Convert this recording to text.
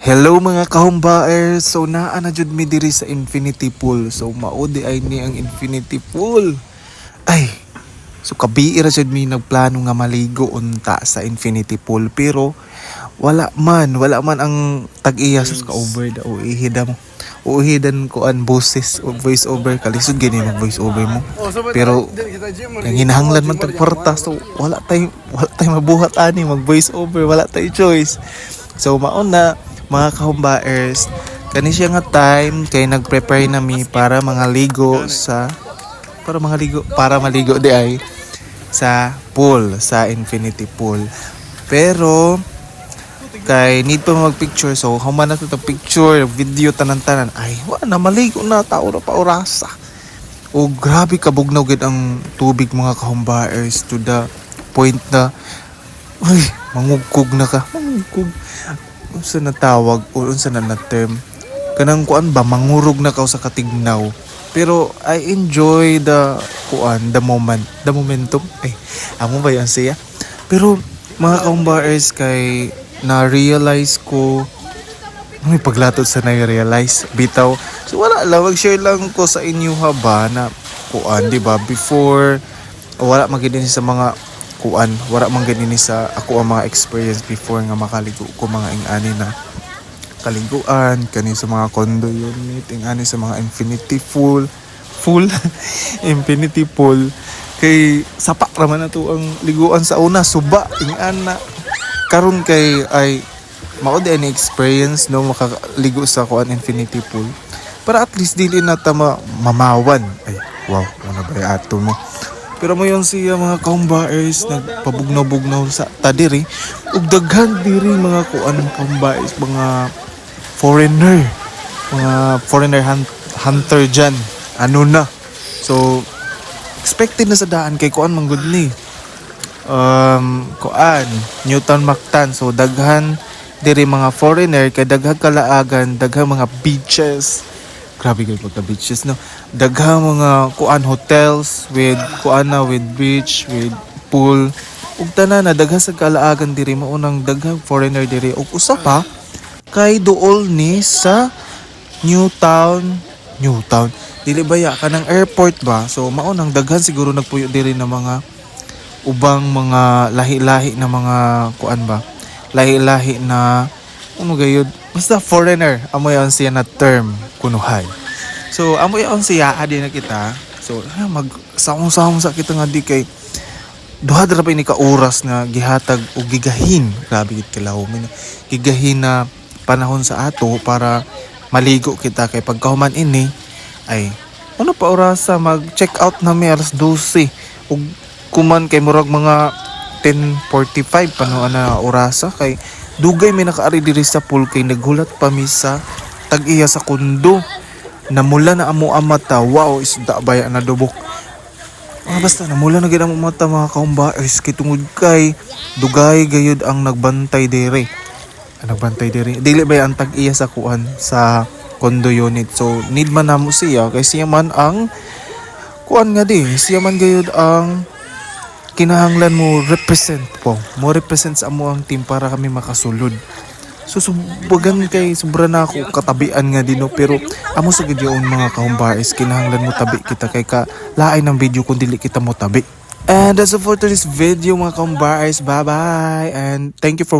Hello mga kahumbaers. So naa na jud mi diri sa Infinity Pool. So maudi ay ni ang Infinity Pool. Ay, so kabiira jud mi nagplano nga maligo unta sa Infinity Pool pero wala man ang tag-iya sus ka over da o ihida mo. Uhidan ko an boses o voice over kalisod gani mag voice over mo. Pero ang hinahanglan man tag kwarta so wala tay mabuhat ani mag voice over, wala tay choice. So maon na mga kahumbaers, kani siya nga time kay nag-prepare nami para maligo di ay sa pool, sa Infinity Pool. Pero kay need pa mag-picture, so human na to picture, video tanan-tanan. Ay, wala na maligo na tao na pa orasa. O grabe kabugnaw gid ang tubig mga kahumbaers to the point na uy, mangugkog na ka. Mangugkog. Unsa na tawag o unsa na term kanang kuan ba mangurog na ka sa katignaw, pero I enjoy the momentum ay amo ba yan siya. Pero mga kahumbaers kay na-realize ko may paglatot sa na-realize bitaw, so wala lang mag-share lang ko sa inyo haba na kuan di ba before wala magidin sa mga wala man ganini sa ako ang mga experience before nga makaligo ko mga ingani na kaliguan kani sa mga condo unit, ingani sa mga Infinity Pool Infinity Pool kay sapak raman na to ang liguan sa una suba ingana karon kay ay mao di ani experience no makaligo sa kuan Infinity Pool para at least dili na ta mamawan ay wow ano ba ato mo. Pero mo yun siya mga kahumbaers nagpabugnaw-bugnaw sa tadiri ug daghan diri mga kahumbaers mga foreigner hunter dyan ano na, so expected na sa daan kay kuan man gud ni Newton Mactan, so daghan diri mga foreigner kay daghang kalaagan, daghang mga beaches. Grabe kayo pagka beaches no. Daghang mga hotels with with beach, with pool. Ug tanan na daghang sa kalaagan diri maunang daghang foreigner diri. Ug usa pa kay duol ni sa Newtown. Dili baya kanang airport ba. So maunang daghan siguro nagpuyo diri na mga ubang mga lahi-lahi na mga lahi-lahi na ano gayud. Basta foreigner, amo yan siya na term, kunuhay. So, amo yan siya, adi na kita. So, mag-sahong-sahong sa kita nga di kay duha dra pa ini ka oras nga gihatag o gigahin. Grabe gid kalaw mi. Gigahin na panahon sa ato para maligo kita kay pagkahuman ini ay ano pa orasa mag-check out na mi alas 12. Ug kuman kay murag mga 10:45 pano ana orasa kay dugay may nakaari diri sa pool kay naghulat pa mi sa tag-iya sa kondo. Namula na amo ang mata. Wow, isda baya na dubok. Basta namula na gid ang mata mga kahumbaers kay tungod kay dugay gayud ang nagbantay diri. Dili ba ang tag-iya sa sa condo unit. So need man namo siya kay siya man ang siya man gayud ang kinahanglan mo represent sa amo ang team para kami makasulod. So subagan kay sobra na ako katabian nga dino, pero amo sa gidyon mga kahumbaers kinahanglan mo tabi kita kay ka lain ng video kung dili kita mo tabi. And that's all for today's video mga kahumbaers. Bye bye and thank you for watching.